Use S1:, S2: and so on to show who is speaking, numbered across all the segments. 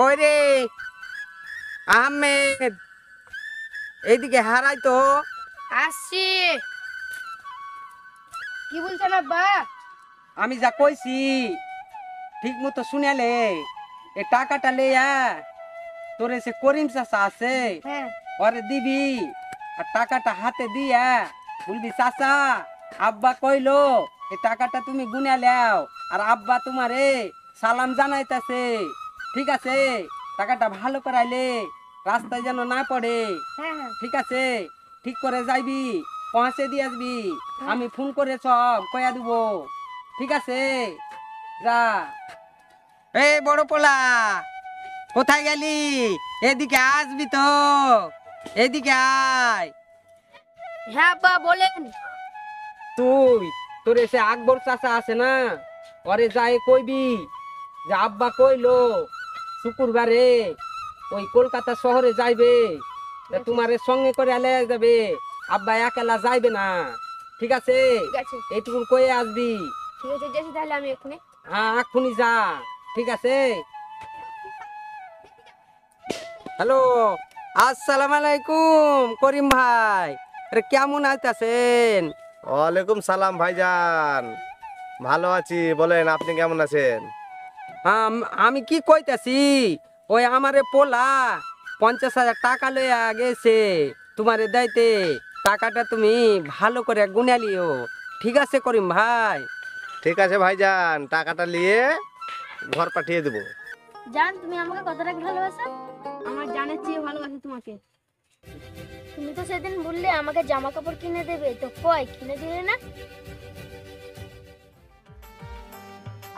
S1: ওরে আহমেদ, এইদিকে হারাই তো।
S2: আসছি। কি বলছেন আব্বা?
S1: আমি যা কইছি ঠিক মতো শুনালে এ টাকাটা লেয়া তোরে সে করিম চাচা আছে
S2: হ্যাঁ
S1: ওরে দিবি। আর টাকাটা হাতে দিয়া বলবি চাচা আব্বা কইলো এই টাকাটা তুমি গুনে লাও, আর আব্বা তোমারে সালাম জানাইতাছে। ঠিক আছে? টাকাটা ভালো করাইলে রাস্তায় যেন না পড়ে।
S2: হ্যাঁ হ্যাঁ
S1: ঠিক আছে? ঠিক করে যাইবি, পৌঁছে দিয়ে আসবি। আমি ফোন করে সব কয়া দিব। ঠিক আছে? যা। এই বড় পোলা, কোথায় গেলি? এদিকে আসবি তো, এদিকে আয়।
S2: হ্যাঁ আব্বা বলেন।
S1: তোর এসে আকবর চাচা আছে না, ওরে যাই কইবি যে আব্বা কইলো শুক্রবারে ওই কলকাতা শহরে যাইবে, তা তোমারে সঙ্গে করে আলে যাবে। আব্বা একেলা যাইবে না। ঠিক আছে?
S2: ঠিক আছে
S1: এইটুকু কয়ে আসবি।
S2: ঠিক আছে, যাচ্ছি তাহলে আমি এক্ষুনি।
S1: হ্যাঁ এক্ষুনি যা। ঠিক আছে? হ্যালো, আসসালামু আলাইকুম করিম ভাই। আরে কেমন আছেন?
S3: ওয়ালাইকুম সালাম ভাইজান, ভালো আছি। বলেন আপনি কেমন আছেন?
S1: আমি কি কইতাছি, ওই আমারে পোলা 50,000 টাকা লইয়া গেছে তোমারে দাইতে। টাকাটা তুমি ভালো করে গুনালিও। ঠিক আছে করিম ভাই?
S3: ঠিক আছে ভাইজান, টাকাটা নিয়ে ঘর পাঠিয়ে দেবো।
S2: জান, তুমি আমাকে কতটা ভালোবাসো? আমার জানের চেয়ে ভালোবাসি তোমাকে। তুমি তো সেদিন বললে আমাকে জামা কাপড় কিনে দেবে, তো কই কিনে দিলে না?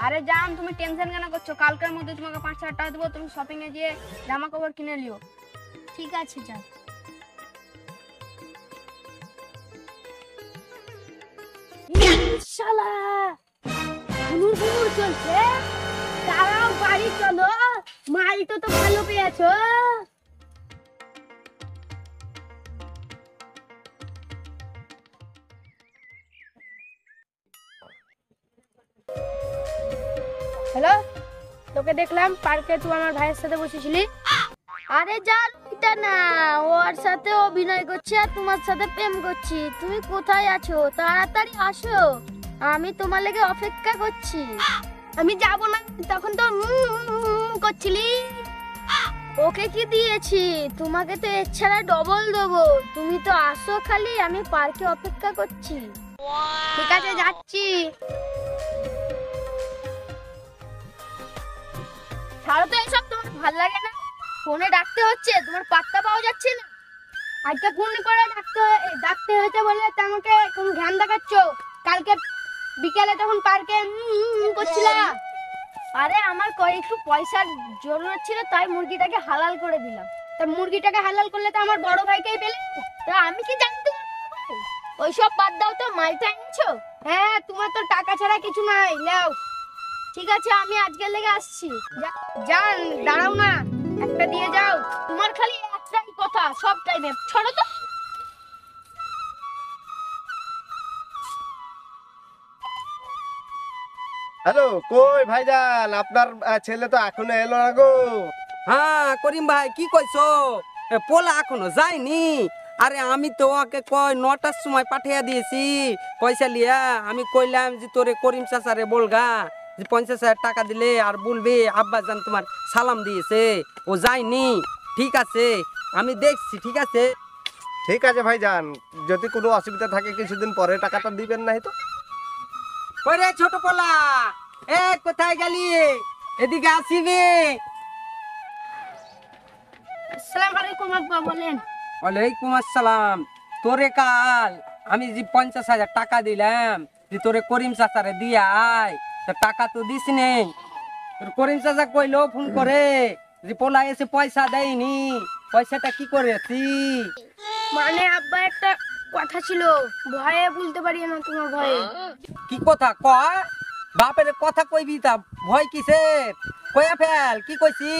S2: আরে জান, তুমি টেনশন কেন করছো? কালকের মধ্যে তোমাকে 5,000 টাকা দেবো, তুমি শপিং এ গিয়ে জামা কাপড় কিনে নিও। ঠিক আছে জান। শালা হুনুর হুনুর চলছে। তারাও বাড়ি চলো, মালটা তো ভালো পেয়েছো। হ্যালো, তোকে দেখলাম পার্কে, তুই আমার ভাইয়ের সাথে বসেছিলি। আরে জান, এটা না, ওর সাথে অভিনয় করছি আর তোমার সাথে প্রেম করছি। তুমি কোথায় আছো? তাড়াতাড়ি আসো, আমি তোমার লেগে অপেক্ষা করছি। আমি যাব না, তখন তো করছিলি। ওকে কি দিয়েছি? তোমাকে তো এর ছাড়া ডবল দেবো। তুমি তো আসো খালি, আমি পার্কে অপেক্ষা করছি। ঠিক আছে, যাচ্ছি। ছাড়ো তো এসব, তোমার ভালো লাগে না? ফোনে ডাকতে হচ্ছে, তোমার পাত্তা পাওয়া যাচ্ছে না। আজকে ফোন করে ডাকতে হয়েছে বলে তো আমাকে কোনো ধ্যান দেখাচ্ছ। কালকে বিকেলে তখন পার্কে করছিলা। আরে আমার একটু পয়সার জরুরত ছিল, তাই মুরগিটাকে হালাল করে দিলাম। তা মুরগিটাকে হালাল করলে তো আমার বড় ভাইকেই পেলে। তা আমি কি জানতে? ওইসব বাদ দাও তো, মালটা এনেছো? হ্যাঁ, তোমার তো টাকা ছাড়া কিছু নাই, নাও। ঠিক আছে, আমি আজকের লেগে আসছি। জান দাঁড়াও না, একটা দিয়ে যাও। তোমার খালি একটাই কথা সব টাইমে, ছড়ো তো।
S3: হ্যালো, কই ভাইজান, আপনার ছেলে তো এখনো এলো না গো।
S1: হ্যাঁ করিম ভাই, কি কইছো? পোলা এখনো যায়নি? আরে আমি তো ওকে কই 9টার সময় পাঠিয়ে দিয়েছি পয়সা লিয়া। আমি কইলাম যে তোরে করিম চাচারে বলগা যে 50,000 টাকা দিলে আর বলবি আব্বা জান তোমার সালাম দিয়েছে। ও যায়নি। ঠিক আছে, আমি দেখছি। ঠিক আছে?
S3: ঠিক আছে ভাইজান, যদি কোনো অসুবিধা থাকে কিছুদিন পরে টাকাটা দিবেন নাই তো।
S1: কই রে ছোট পোলা, এ কোথায় গেলি? এদিকে আসিবি।
S2: আসসালামু আলাইকুম আব্বা, বলেন।
S1: ওয়ালাইকুম আসসালাম। তোরে কাল আমি যে 50,000 টাকা দিলাম যে তোরে করিম চাচারে দিয়া আয়, তো টাকা তো দিস নেই। তোর করিম চাচা কইলো ফোন করে যে পোলা এসে পয়সা দেয়নি। পয়সাটা কি করেছি?
S2: মানে আব্বা একটা কথা ছিল, ভয়ে বলতে পারি না, তোমার ভয়ে।
S1: কি কথা কয়? বাপের কথা কইবি তা ভয় কিসের? কয়া ফেল, কি কইছি?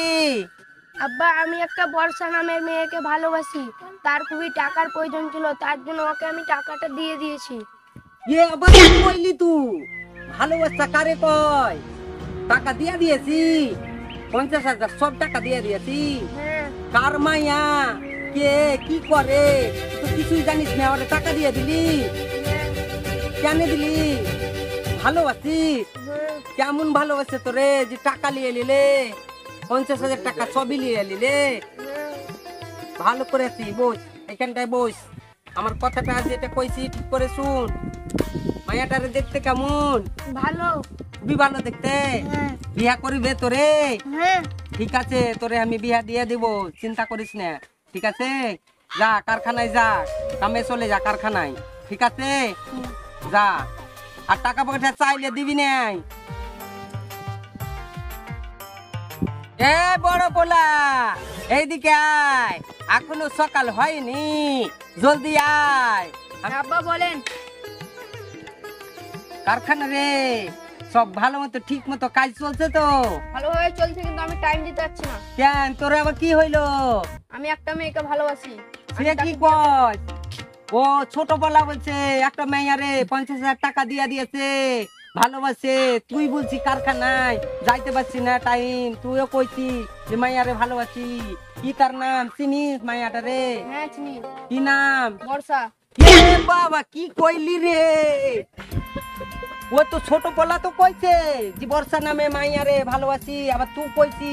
S2: আব্বা, আমি একটা বর্ষা নামের মেয়েকে ভালোবাসি। তার খুবই টাকার প্রয়োজন ছিল, তার জন্য ওকে আমি টাকাটা দিয়ে দিয়েছি।
S1: ইয়ে আবার কি কইলি তুই? ভালোবাসা কারে কয়? টাকা দিয়া দিয়েছি? 50,000 সব টাকা দিয়ে দিয়েছি।
S2: হ্যাঁ
S1: কার মাইয়া, কে কি করে তুই তো কিছুই জানিস না, ওরে টাকা দিয়ে দিলি কেন দিলি? ভালোবাসিস? কেমন ভালোবাসে তোরে যে টাকা নিয়ে নিলে, 50,000 টাকা সবই নিয়ে নিলে? ভালো করেছি, বস এখানটায় বস। আমার কথাটা যেটা কইছি ঠিক করে শুন। মায়াটারে দেখতে কেমন?
S2: ভালো।
S1: খুবই ভালো দেখতে।
S2: হ্যাঁ
S1: বিয়া করিবে তোরে?
S2: হ্যাঁ
S1: ঠিক আছে, তোরে আমি বিয়া দিয়ে দিব, চিন্তা করিস না। ঠিক আছে, যা কারখানায় যা, কামে চলে যা কারখানায়। ঠিক আছে, যা। আর টাকা পয়সা চাইলে দিবি নাই। এ বড় পোলা, এইদিকে আয়, এখনো সকাল হয়নি, জলদি আয়।
S2: আব্বা বলেন।
S1: কারখানা রে সব ভালো মতো ঠিক মতো কাজ চলছে তো?
S2: ভালোভাবে চলছে, কিন্তু আমি টাইম দিতে পারছি না।
S1: কেন, তোর আবার কি হইলো?
S2: আমি একটা মেয়েকে ভালোবাসি।
S1: সে কি কয়? ও ছোট বলা বলছে একটা মেয়ারে 50,000 টাকা দিয়া দিয়েছে, ভালোবাসে। তুই বলছি কারখানায় যাইতে পারছি না টাইম, তুইও কইছি যে মাইয়ারে ভালোবাসি। কি তার নাম চিনিস মাইয়াটা রে?
S2: হ্যাঁ চিনি।
S1: কি নাম?
S2: বর্ষা।
S1: এ বাবা, কি কইলি রে? ও তো ছোট বলা তো কইছে যে বর্ষা নামে মাইয়ারে ভালোবাসি, আবার তুই কইছি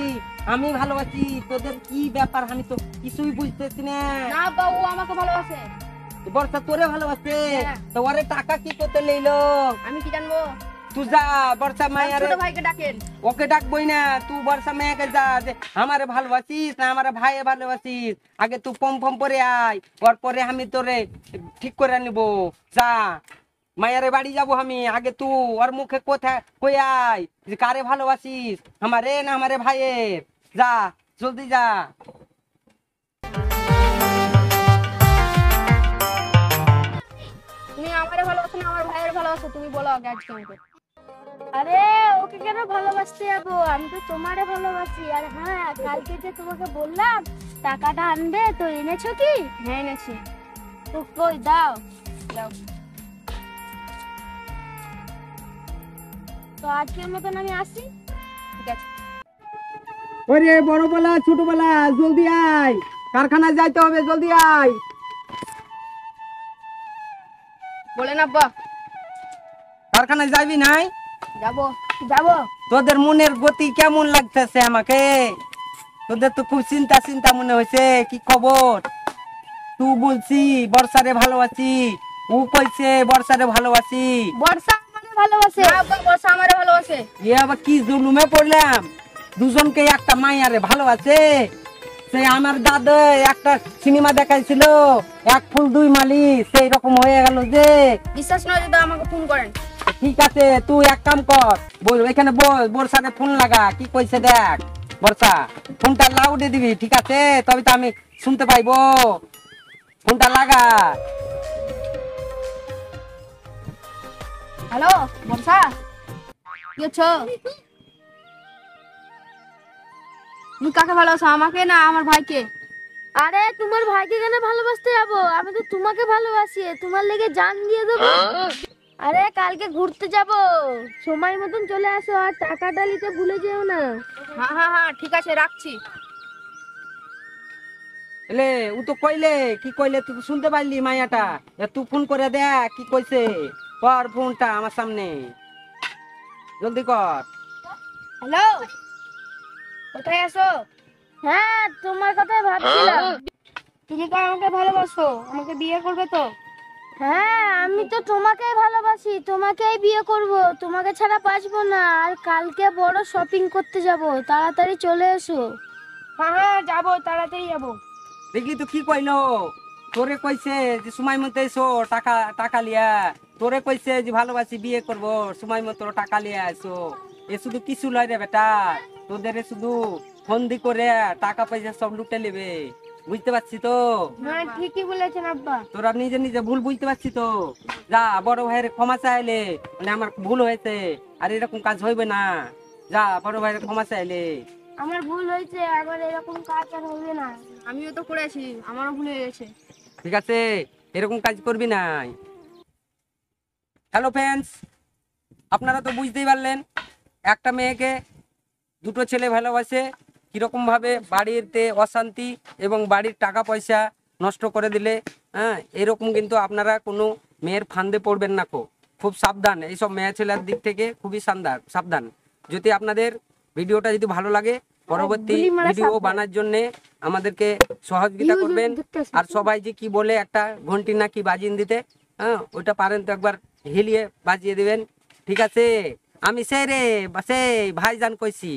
S1: আমি ভালোবাসি। তোদের কি ব্যাপার আমি তো কিছুই বুঝতেছি না।
S2: না আব্বা, ও আমাকে ভালোবাসে।
S1: বর্ষা তোরে ভালোবাসে?
S2: হ্যাঁ।
S1: তো ওরে টাকা কি করতে লইলো?
S2: আমি কি জানবো?
S1: তুই যা বর্ষা মাইয়ারে,
S2: ছোট ভাইকে ডাকেন।
S1: ওকে ডাকবই না, তুই বর্ষা মাইয়াকে যা, যে আমারে ভালোবাসিস না আমার ভাইয়ে ভালোবাসিস, আগে তুই পম পম করে আয়, ওর পরে আমি তোরে ঠিক করে নিব। যা, মায়ারে বাড়ি যাব আমি, আগে তুই ওর মুখে কোথায় কই আয় যে কারে ভালোবাসিস, আমারে না আমারে ভাইয়ের। যা, জলদি যা।
S2: তুমি আমারে ভালোবাসো না আমার ভাইয়ের ভালোবাসো? তুমি বলো আগে আজকে আমাকে। আরে ওকে কেন ভালোবাসতে যাবো, আমি তো তোমারে ভালোবাসি। আর হ্যাঁ, কালকে যে তোমাকে বললাম টাকাটা আনবে, তো এনেছো কি? হ্যাঁ এনেছি। তো কই দাও। দাও। তো আজকের মতন আমি আসি। ঠিক আছে।
S1: ওরে বড় বলা ছোট বলা, জলদি আয়, কারখানায় যাইতে হবে, জলদি আয়।
S2: বলেন আব্বা।
S1: কারখানায় যাবি নাই?
S2: যাবো। যাবো।
S1: তোদের মনের গতি কেমন লাগতেছে আমাকে? তোদের তো খুব চিন্তা চিন্তা মনে হয়েছে। কি খবর? তুই বলছি বর্ষারে ভালোবাসি, ও কইছে বর্ষারে ভালোবাসি।
S2: বর্ষা আমারে ভালোবাসে। না আব্বা, বর্ষা আমারে ভালোবাসে।
S1: এ আবার কি জুলুমে পড়লাম, দুজনকে একটা মাইয়ারে ভালোবাসে। সে আমার দাদা একটা সিনেমা দেখাইছিল, এক ফুল দুই মালি, সেই রকম হয়ে গেল যে।
S2: বিশ্বাস নয় যদি আমাকে ফোন করেন।
S1: ঠিক আছে, তুই এক কাম কর, বল এখানে বল, বর্ষাকে ফোন লাগা, কি কইছে দেখ। বর্ষা, ফোনটা লাউডে দিবি, ঠিক আছে? তবে তো আমি শুনতে পাইবো। ফোনটা লাগা।
S2: হ্যালো বর্ষা, কি হচ্ছে? তুমি কাকে ভালোবাসো, আমাকে না আমার ভাইকে? আরে তোমার ভাইকে কেন ভালোবাসতে যাবো, আমি তো তোমাকে ভালোবাসি, তোমার লেগে জান দিয়ে দেবো। আরে কালকে ঘুরতে যাব, সময় মতন চলে আসো, আর টাকাটা নিতে ভুলে যেও না। হ্যাঁ হ্যাঁ হ্যাঁ, ঠিক আছে, রাখছি।
S1: এলে ও তো কইলে, কি কইলে তুই তো শুনতে পারলি মাইয়াটা? তুই ফোন করে দেখ কি কইছে, কর ফোনটা আমার সামনে, জলদি কর।
S2: হ্যালো, কোথায় আছো? হ্যাঁ, তোমার কথাই ভাবছিলাম। তুমি তো আমাকে ভালোবাসো, আমাকে বিয়ে করবে তো? হ্যাঁ, আমি তো তোমাকেই ভালোবাসি, তোমাকেই বিয়ে করব, তোমাকে ছাড়া বাঁচবো না। আর কালকে বড় শপিং করতে যাব, তাড়াতাড়ি চলে এসো। হ্যাঁ হ্যাঁ যাবো, তাড়াতাড়ি যাবো।
S1: দেখলি তো কি কইলো, তোরে কইছে যে সময় মতো এসো, টাকা টাকা লিয়া। তোরে কইছে যে ভালোবাসি বিয়ে করব, সময় মতো টাকা লিয়া এসো। এ শুধু কিছু লয় রে বেটা, তোদের শুধু ফন্দি করে টাকা পয়সা সব লুটে নেবে, বুঝতে পারছি তো?
S2: হ্যাঁ ঠিকই বলেছেন আব্বা।
S1: তোরা নিজে নিজে ভুল বুঝতে পারছি তো। যা, বড় ভাইয়ের ক্ষমা চাইলে, মানে আমার ভুল হয়েছে, আর এরকম কাজ হইবে না। যা, বড় ভাইয়ের ক্ষমা চাইলে।
S2: আমার ভুল হয়েছে, আবার এরকম কাজ আর হবে না। আমিও তো করেছি, আমারও ভুল হয়ে গেছে।
S1: ঠিক আছে, এরকম কাজ করবি নাই। হ্যালো ফ্রেন্ডস, আপনারা তো বুঝতেই পারলেন, একটা মেয়েকে দুটো ছেলে ভালোবাসে কীরকমভাবে বাড়িতে অশান্তি এবং বাড়ির টাকা পয়সা নষ্ট করে দিলে, হ্যাঁ, এরকম কিন্তু আপনারা কোনো মেয়ের ফান্দে পড়বেন না। খুব সাবধান, এইসব মেয়ে ছেলের দিক থেকে খুবই সাবধান। যদি আপনাদের ভিডিওটা যদি ভালো লাগে, পরবর্তী ভিডিও বানার জন্যে আমাদেরকে সহযোগিতা করবেন। আর সবাই যে কি বলে একটা ঘন্টি না কি বাজিয়ে দিতে, হ্যাঁ, ওইটা পারেন তো একবার হিলিয়ে বাজিয়ে দিবেন। ঠিক আছে, আমি সেই ভাইজান কইছি।